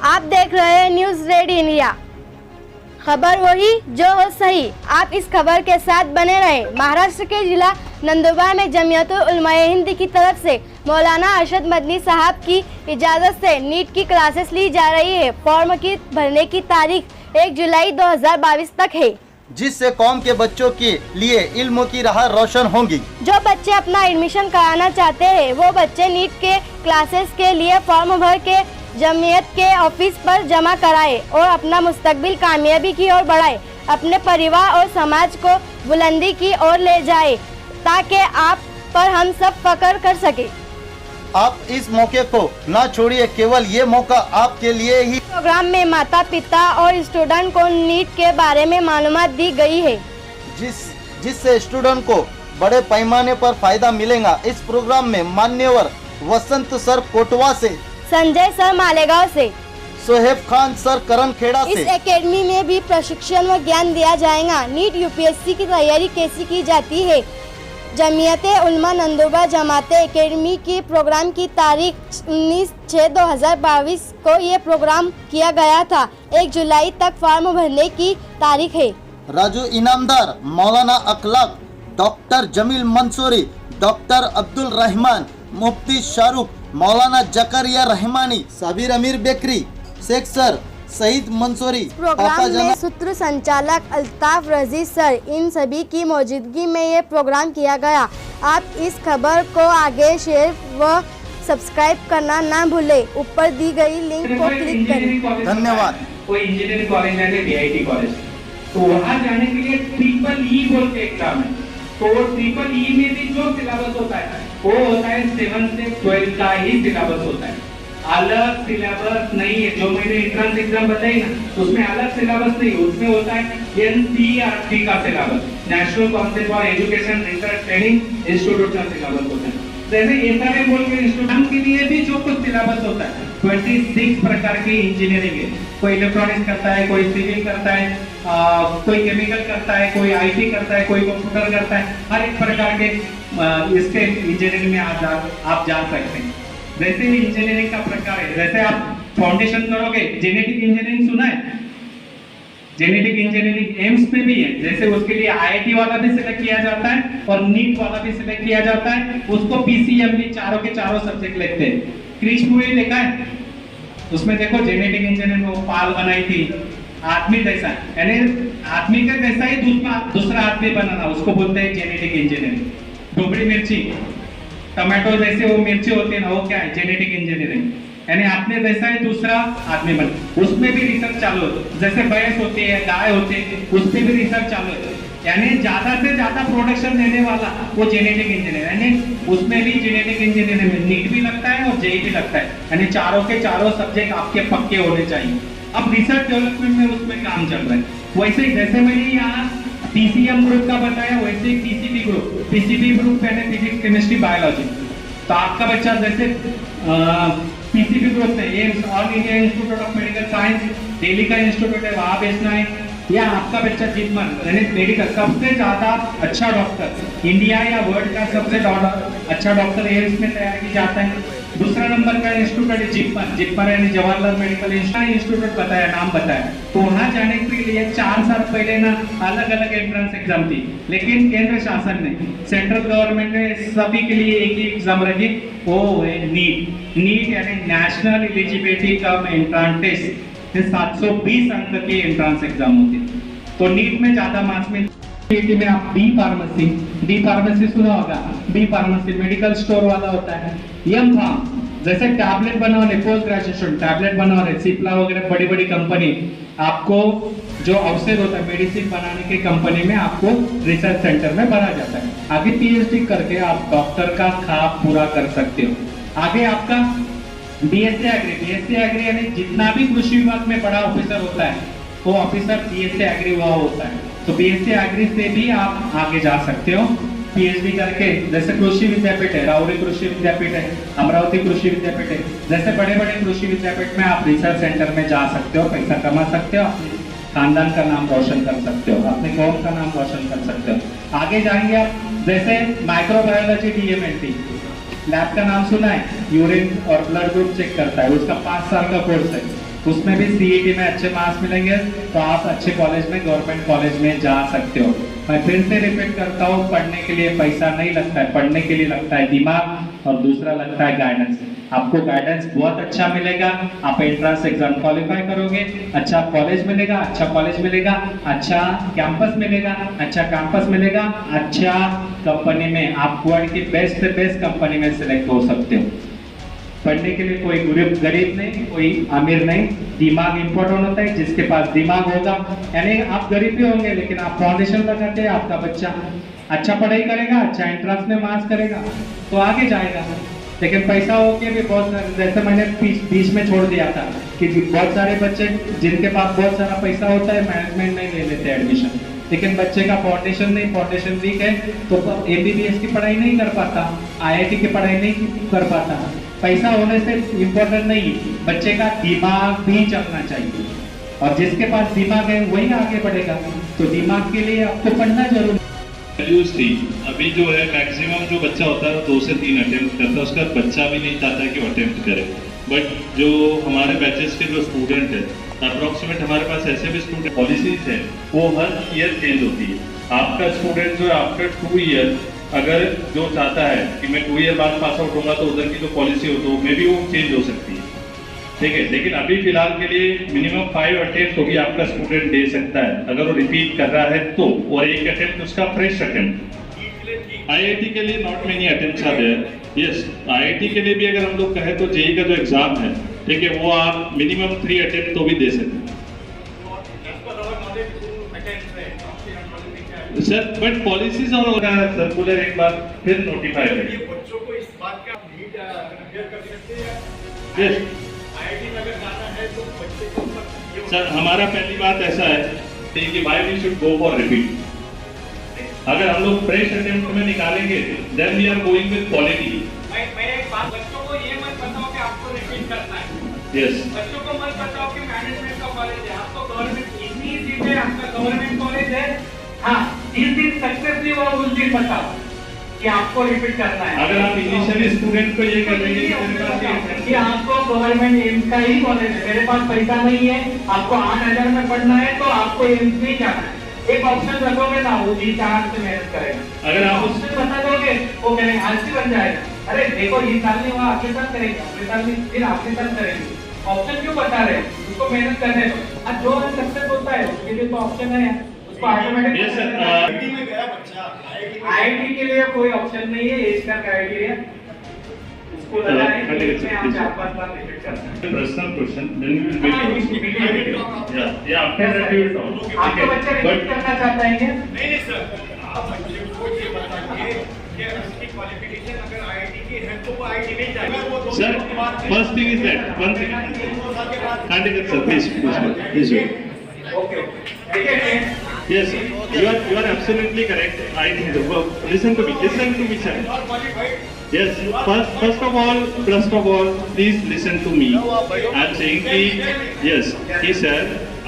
आप देख रहे हैं न्यूज़ रेड इंडिया। खबर वही जो हो सही। आप इस खबर के साथ बने रहें। महाराष्ट्र के जिला नंदुरबार में जमीयतुल उलमाए हिंद की तरफ से मौलाना अरशद मदनी साहब की इजाज़त से नीट की क्लासेस ली जा रही है। फॉर्म की भरने की तारीख 1 जुलाई 2022 तक है, जिससे कौम के बच्चों के लिए इल्म की राह रोशन होंगी। जो बच्चे अपना एडमिशन कराना चाहते हैं वो बच्चे नीट के क्लासेस के लिए फॉर्म भर के जमीयत के ऑफिस पर जमा कराए और अपना मुस्तकबिल कामयाबी की ओर बढ़ाए, अपने परिवार और समाज को बुलंदी की ओर ले जाए, ताकि आप पर हम सब फख्र कर सके। आप इस मौके को ना छोड़िए, केवल ये मौका आपके लिए ही। प्रोग्राम में माता पिता और स्टूडेंट को नीट के बारे में मालूमात दी गई है, जिससे स्टूडेंट को बड़े पैमाने पर फायदा मिलेगा। इस प्रोग्राम में मान्यवर वसंत सर कोटवा से, संजय सर मालेगांव से, सोहेब खान सर करनखेड़ा इस से एकेडमी में भी प्रशिक्षण व ज्ञान दिया जाएगा। नीट यूपीएससी की तैयारी कैसी की जाती है। जमीयते उलमा नंदुरबार जमाते एकेडमी की प्रोग्राम की तारीख 19/6/2022 को ये प्रोग्राम किया गया था। 1 जुलाई तक फॉर्म भरने की तारीख है। Raju Inamdar, Maulana Akhlaq, doctor Jameel Mansoori, doctor Abdul Rahman, Mufti Shahrukh, Maulana Zakariya Rahmani, Sabir Amir bakery, Sheikh sir, Saeed Mansoori, program में सूत्र संचालक अल्ताफ रजी सर, इन सभी की मौजूदगी में ये प्रोग्राम किया गया। आप इस खबर को आगे शेयर व सब्सक्राइब करना ना भूलें। ऊपर दी गई लिंक को क्लिक करें। धन्यवाद। कोई इंजीनियरिंग कॉलेज है, डीआईटी कॉलेज, तो वहाँ जाने के लिए ट्रिपल-ई बोल के एग्जाम है। तो ट्रिपल-ई में भी जो सिलेबस होता है वो होता है 7 से 12 का ही सिलेबस होता है। अलग सिलेबस नहीं है। जो मैंने एंट्रेंस एग्जाम बताई ना, उसमें अलग सिलेबस नहीं, उसमें होता है एनसीईआरटी का syllabus, national council for education research training institute का सिलेबस होता है। जैसे एसआरए बोल के इंस्टीट्यूट के लिए भी जो कुछ सिलेबस होता है, 26 प्रकार की इंजीनियरिंग है। कोई इलेक्ट्रॉनिक्स करता है, कोई सिविल करता है, कोई केमिकल करता है, कोई आईटी करता है, कोई कंप्यूटर करता है। हर एक प्रकार के इसके इंजीनियरिंग में आप जा सकते हैं। जैसे इंजीनियरिंग का प्रकार है, जैसे आप फाउंडेशन करोगे, जेनेटिक इंजीनियरिंग सुना है? जेनेटिक इंजीनियरिंग एम्स में भी है। जैसे उसके लिए आईआईटी वाला भी सिलेक्ट किया जाता है और नीट वाला भी सिलेक्ट किया जाता है। उसको पीसीएम भी चारों के चारों सब्जेक्ट लिखते हैं। क्रिश मूवी देखा है? उसमें देखो जेनेटिक इंजीनियरिंग वो पाल बनाई थी, आदमी जैसा, यानी आदमी का जैसा ही दूसरा आदमी बनाना, उसको बोलते हैं जेनेटिक इंजीनियरिंग। डुबरी मिर्ची, टमाटो जैसे वो मिर्ची होती है ना, वो क्या है? Genetic engineering. यानी आपने जैसा ही दूसरा आदमी बन, उसमें भी रिसर्च चालू है। जैसे भैंस होती है, गाय होती है, उसमें भी रिसर्च चालू है। यानी ज्यादा से ज्यादा प्रोडक्शन देने वाला वो जेनेटिक इंजीनियर, यानी उसमें भी जेनेटिक इंजीनियरिंग में नीट भी लगता है और जेई भी लगता है। यानी चारों के चारों सब्जेक्ट आपके पक्के होने चाहिए। अब रिसर्च डेवलपमेंट में उसमें काम चल रहा है। वैसे ही जैसे मैंने यहाँ पीसीएम ग्रुप का बताया, वैसे ही पीसीबी ग्रुप यानी फिजिक्स केमिस्ट्री बायोलॉजी। तो आपका बच्चा जैसे पीसीबी ग्रुप में AIIMS, all India institute of medical science, Delhi का इंस्टीट्यूट है, वहां बेचना है। या आपका बच्चा जिपमर यानी मेडिकल, सबसे ज्यादा अच्छा डॉक्टर इंडिया या वर्ल्ड का सबसे अच्छा डॉक्टर एम्स में तैयार किया जाता है। दूसरा नंबर का इंस्टीट्यूट है जिपमर यानी जवाहरलाल मेडिकल इंस्टीट्यूट बताया, नाम बताया। तो वहाँ जाने के लिए 4 साल पहले ना अलग अलग एंट्रेंस एग्जाम थी, लेकिन केंद्र शासन ने, सेंट्रल गवर्नमेंट ने सभी के लिए एक ही एग्जाम रखी, वो है नीट यानी national eligibility cum entrance test. 720 अंक की एंट्रेंस एग्जाम होती है। तो नीट में ज्यादा मार्क्स में में आप डी फार्मेसी सुना होगा। डी फार्मेसी मेडिकल स्टोर वाला होता है। एम फार्म जैसे टैबलेट बनाने, पोस्ट ग्रेजुएशन टैबलेट बनाने, सिप्ला वगैरह बड़ी बड़ी कंपनी, आपको जो औषध होता है मेडिसिन बनाने के कंपनी में आपको रिसर्च सेंटर में भरा जाता है। आगे पीएचडी करके आप डॉक्टर का ख्वाब पूरा कर सकते हो। आगे आपका बीएससी एग्री यानी जितना भी कृषि विभाग में बड़ा ऑफिसर होता है वो ऑफिसर बीएससी एग्री हुआ होता है। तो बीएससी एग्री से भी आप आगे जा सकते हो पीएचडी करके। जैसे कृषि विद्यापीठ है, राउरी कृषि विद्यापीठ है, अमरावती कृषि विद्यापीठ है, जैसे बड़े बड़े कृषि विद्यापीठ में आप रिसर्च सेंटर में जा सकते हो, पैसा कमा सकते हो, अपने खानदान का नाम रोशन कर सकते हो, अपने कौम का नाम रोशन कर सकते हो। आगे जाएंगे आप, जैसे माइक्रोबायोलॉजी डीएमएलटी लैब का नाम सुना है, यूरिन और ब्लड ग्रुप चेक करता है, उसका 5 साल का कोर्स है। उसमें भी सीईटी में अच्छे मार्क्स मिलेंगे तो आप अच्छे कॉलेज में, गवर्नमेंट कॉलेज में जा सकते हो। मैं फिर से रिपीट करता हूँ, पढ़ने के लिए पैसा नहीं लगता है, पढ़ने के लिए लगता है दिमाग और दूसरा लगता है गाइडेंस। आपको गाइडेंस बहुत अच्छा मिलेगा, आप एंट्रेंस एग्जाम क्वालिफाई करोगे, अच्छा कॉलेज मिलेगा, अच्छा कॉलेज मिलेगा, अच्छा कैंपस मिलेगा, अच्छा कैंपस मिलेगा, अच्छा कंपनी में आप वर्ल्ड की बेस्ट से बेस्ट कंपनी में सिलेक्ट हो सकते हो। पढ़ने के लिए कोई गरीब नहीं, कोई अमीर नहीं, दिमाग इंपॉर्टेंट होता है। जिसके पास दिमाग होगा, यानी आप गरीब भी होंगे लेकिन आप फाउंडेशन लगाते हैं, आपका बच्चा अच्छा पढ़ाई करेगा, अच्छा एंट्रेंस में मार्क्स करेगा तो आगे जाएगा। लेकिन पैसा हो के भी बहुत सारे, जैसे मैंने बीच में छोड़ दिया था कि बहुत सारे बच्चे जिनके पास बहुत सारा पैसा होता है मैनेजमेंट नहीं ले लेते एडमिशन, लेकिन बच्चे का फाउंडेशन नहीं, फाउंडेशन वीक है तो एमबीबीएस की पढ़ाई नहीं कर पाता, आईआईटी की पढ़ाई नहीं कर पाता। पैसा होने से इम्पोर्टेंट नहीं, बच्चे का दिमाग भी चलना चाहिए और जिसके पास दिमाग है वही आगे बढ़ेगा। तो दिमाग के लिए आपको पढ़ना जरूरी। वैल्यूज थी, अभी जो है मैक्सिमम जो बच्चा होता है 2 से 3 अटेम्प्ट करता है, उसका बच्चा भी नहीं चाहता कि वो अटेम्प्ट करे। बट जो हमारे बैचेस के जो स्टूडेंट है, अप्रोक्सीमेट हमारे पास ऐसे भी स्टूडेंट पॉलिसीज है वो हर ईयर चेंज होती है। आपका स्टूडेंट जो है आफ्टर 2 ईयर अगर जो चाहता है कि मैं 2 ईयर बाद पास आउट होगा तो उधर की जो पॉलिसी हो तो मे बी वो चेंज हो सकती है, ठीक है। लेकिन अभी फिलहाल के लिए मिनिमम 5 अटेम्प्ट तो भी आपका स्टूडेंट दे सकता है अगर वो रिपीट कर रहा है तो, और 1 अटेम्प्ट उसका फ्रेश अटेम्प्ट। आईआईटी के लिए not many attempts are there. Yes, IIT के लिए भी अगर हम लोग कहें तो जेईई का जो एग्जाम है, ठीक है, वो आप मिनिमम 3 अटेम्प्ट तो भी दे सकते हैं सर। बट पॉलिसीज और सर्कुलर एक बार फिर नोटिफाई करें। बच्चों को इस बात का नीड अवेयर कर सकते हैं यस आईआईटी में अगर जाना है तो बच्चे को सर, हमारा पहली बात ऐसा है कि why we should go for repeat. अगर हम लोग फ्रेश अटेम्प्ट में निकालेंगे then we are going with quality. मैं एक बात, बच्चों को ये मत बताओ कि आपको रिपीट करना है। यस, बच्चों को मत बताओ कि मैनेजमेंट का कॉलेज है, आपको गवर्नमेंट इतनी सीट है, आपका गवर्नमेंट कॉलेज है। हाँ, जिस दिन सक्सेस हुआ उस दिन बताओ कि आपको रिपीट करना है। अगर आप इनिशियली स्टूडेंट को ये कर देंगे कि मेरे पास ये कि आपको गवर्नमेंट एम्स का ही कॉलेज है, मेरे पास पैसा नहीं है, आपको 8,000 में पढ़ना है तो आपको एम्स में जाना है, एक ऑप्शन रखोगे ना, वो 20 से मेहनत करेगा। अगर आप ऑप्शन बता दोगे वो कहेंगे आलसी बन जाएगा। अरे देखो ये साल नहीं हुआ, अगले साल करेंगे, अगले साल नहीं, फिर अगले साल करेंगे। ऑप्शन क्यों बता रहे हैं? उसको मेहनत करने दो। अब जो सक्सेस होता है उसके लिए तो ऑप्शन है, उसको ऑटोमेटिक। यस सर, आईआईटी में गया बच्चा, आईआईटी के लिए कोई ऑप्शन नहीं है, एज का क्राइटेरिया उसको लगा है कि इसमें आप 4-5 बार रिपीट करना है। Personal question then we will या after that we will talk. आपका बच्चा रिपीट करना चाहता है क्या? नहीं सर, आप बच्चे को ये बताइए कि उसकी क्वालिफिकेशन अगर आईआईटी की है तो वो आईआईटी नहीं जाएगा। Sir, first thing is that one thing candidate sir please okay देखिए yes you are absolutely correct. I think listen to me sir. Yes, first of all please listen to me. I am saying कि yes कि sir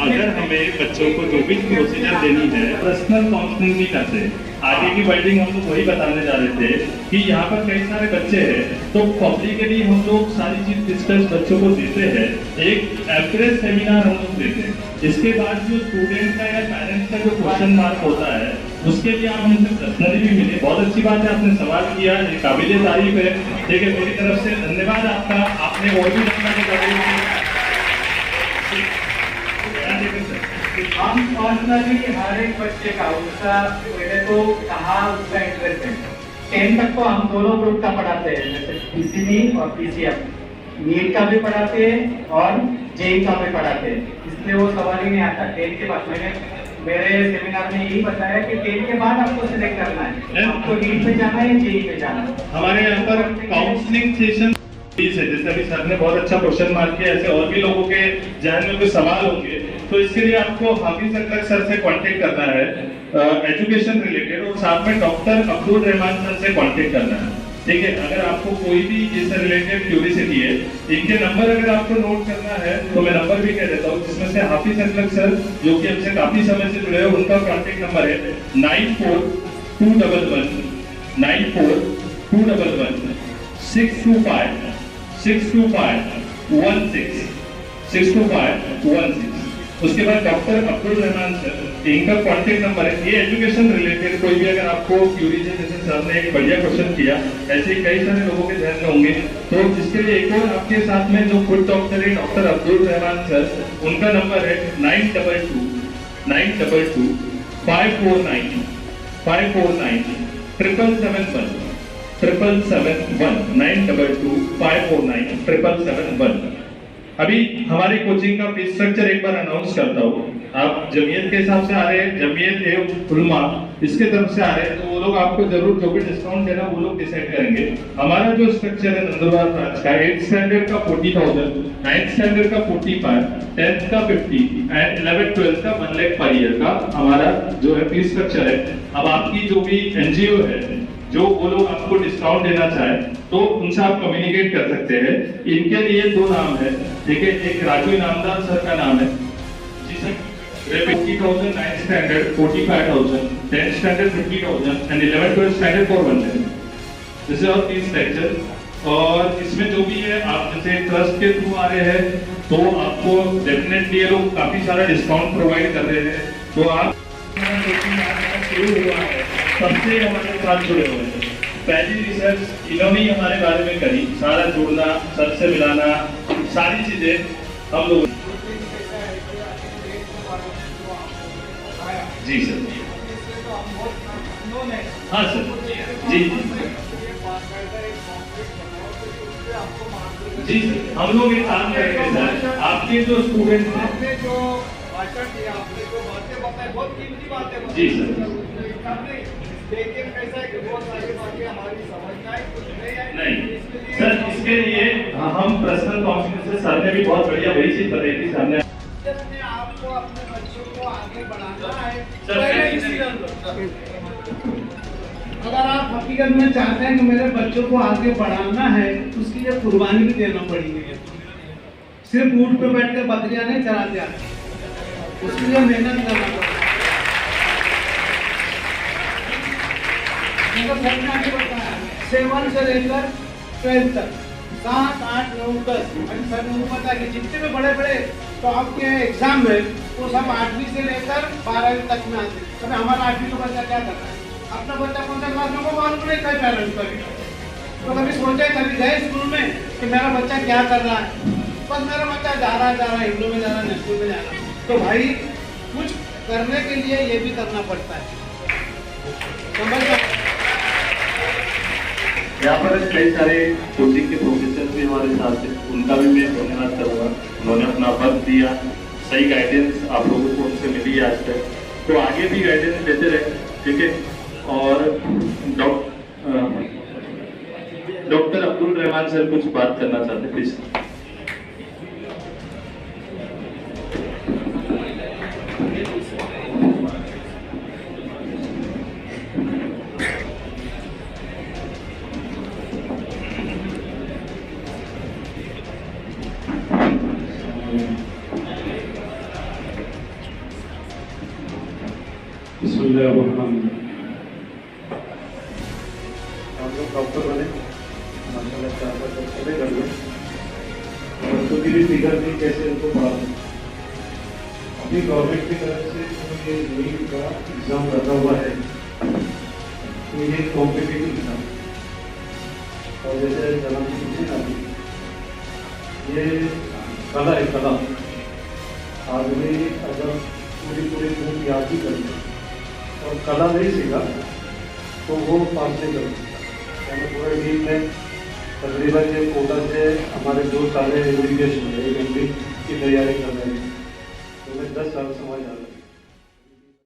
अगर हमें बच्चों को जो भी procedure देनी है पर्सनल काउंसलिंग भी करते हैं। आगे की बिल्डिंग हम लोग वही बताने जा रहे थे कि यहाँ पर कई सारे बच्चे हैं तो पब्लिकली हम लोग सारी चीज डिस्कस बच्चों को देते हैं। एक एवरेज सेमिनार हम लोग देते हैं, इसके बाद जो स्टूडेंट का या पेरेंट्स का जो क्वेश्चन मार्क होता है उसके लिए आप हमसे पर्सनली भी मिले। बहुत अच्छी बात है, आपने सवाल किया, ये काबिले तारीफ है। ठीक है, मेरी तरफ से धन्यवाद आपका, आपने और भी हम पर्सनली हर एक बच्चे का उसका पहले तो कहाँ उसका इंटरेस्ट है, 10 तक तो हम दोनों ग्रुप का पढ़ाते हैं, जैसे पीसीबी और पीसीएम, नीट का भी पढ़ाते हैं और जेईई का भी पढ़ाते हैं, इसलिए वो सवाल ही नहीं आता। 10 के बाद मैंने मेरे सेमिनार में यही बताया कि 10 के बाद आपको सिलेक्ट करना है, आपको नीट में जाना है या जेईई में जाना है। हमारे यहाँ पर काउंसलिंग सेशन है, जैसे अभी सर ने बहुत अच्छा क्वेश्चन मार्क किया, ऐसे और भी लोगों के जहन में कोई सवाल होंगे तो इसके लिए आपको हाफिज अकलक सर से कांटेक्ट करना है एजुकेशन रिलेटेड, और साथ में डॉक्टर अब्दुल रहमान सर से कांटेक्ट करना है। ठीक है, अगर आपको कोई भी इससे रिलेटेड क्यूरियोसिटी है, इनके नंबर अगर आपको नोट करना है तो मैं नंबर भी कह देता हूँ, जिसमें से हाफिज अकलक सर जो कि हमसे काफी समय से जुड़े हैं, उनका कांटेक्ट नंबर है 9421 625 16 6216। उसके बाद डॉक्टर अब्दुल रहमान सर, इनका कॉन्टेक्ट नंबर है। ये एजुकेशन रिलेटेड कोई भी अगर आपको क्यूरीज है, जैसे सर ने एक बढ़िया क्वेश्चन किया, ऐसे कई सारे लोगों के ध्यान में होंगे, तो इसके लिए एक और आपके साथ में जो खुद डॉक्टर है, डॉक्टर अब्दुल रहमान सर, उनका नंबर है 922 922 549 549 777 777 922 549 777। अभी हमारी कोचिंग का फीस स्ट्रक्चर एक बार अनाउंस करता हूँ। आप जमीयत के हिसाब से आ रहे हैं, जमीयत उलमा इसके तरफ से आ रहे हैं, तो वो लोग आपको जरूर जो भी डिस्काउंट देना वो लोग डिसाइड करेंगे। हमारा जो स्ट्रक्चर है नंदुरबार ब्रांच का, 8th स्टैंडर्ड का 40,000, 9th स्टैंडर्ड का 45, 10th का 50 एंड 11th 12th का 1 लाख पर ईयर का हमारा जो है फीस स्ट्रक्चर है। अब आपकी जो भी एनजीओ है, जो वो लोग आपको डिस्काउंट देना चाहे तो उनसे आप कम्युनिकेट कर सकते हैं। इनके लिए 2 नाम है, ठीक है, एक राजू इनामदार सर का नाम है जी sir, 50,000 9th standard, 45,000 10th standard 50,000 and 11th 12th standard 400। This is our fee structure. और इसमें जो भी है, आप जैसे ट्रस्ट के थ्रू आ रहे हैं तो आपको डेफिनेटली ये लोग काफी सारा डिस्काउंट प्रोवाइड कर रहे हैं। तो आप शुरू हुआ है सबसे हमारे साथ जुड़े हुए हैं। पहली रिसर्च इन्होंने ही हमारे बारे में करी, सारा जुड़ना, सर से मिलाना, सारी चीजें हम लोग। जी सर, हाँ सर, जी जी सर, हम लोग एक काम करेंगे सर, आपके जो स्टूडेंट हैं, जी सर, नहीं सर, इसके लिए हम पर्सनल काउंसलिंग से सर ने भी बहुत बढ़िया वही चीज बताई थी। सर ने आपको अपने बच्चों को आगे बढ़ाना है, अगर आप हकीकत में चाहते हैं कि मेरे बच्चों को आगे बढ़ाना है तो उसके लिए कुर्बानी भी देना पड़ेगी। सिर्फ ऊँट पे बैठ कर बकरियां नहीं चराते आते, उसके लिए मेहनत करना पड़ेगा। सेवन से लेकर 12th तक 7, 8, 9, 10 सर ने पता कि जितने भी बड़े बड़े टॉप के एग्जाम है वो सब 8वीं से लेकर 12वीं तक में आते हैं। तो हमारा 8वीं का बच्चा क्या कर रहा है, अपना बच्चा कौन सा क्लास में, वो मालूम नहीं कई पेरेंट्स का भी। तो कभी सोचा, कभी गए स्कूल में कि मेरा बच्चा क्या कर रहा है, बस मेरा बच्चा जा रहा है, हिंदू में जा रहा है, स्कूल में जा रहा है। तो भाई कुछ करने के लिए ये भी करना पड़ता है, समझ। यहाँ पर कई सारे कोचिंग के प्रोफेसर भी हमारे साथ हैं, उनका भी मैं धन्यवाद करूँगा। उन्होंने अपना वक्त दिया, सही गाइडेंस आप लोगों को उनसे मिली आज तक, तो आगे भी गाइडेंस देते रहे, ठीक है। और डॉक्टर अब्दुल रहमान सर कुछ बात करना चाहते, प्लीज। हम लोग डॉक्टर बने, माशाल्लाह 4 बच्चे कर गए, बच्चों की भी फिगर थी कैसे उनको पढ़ाना। अभी गवर्नमेंट की तरफ से ये नीट का एग्जाम रखा हुआ है, तो ये कॉम्पिटिटिव एग्जाम, और जैसे जनाब पूछे ना, ये कला है, कला। आदमी अगर पूरी बुक याद ही कर और कला नहीं सीखा तो वो पास नहीं कर सकता। यानी पूरे टीम में तकरीबन ये कोटा से हमारे 2 साल एग्रीगेशन है, की तैयारी कर रहे हैं, तो मैं 10 साल समझ आ रहा है।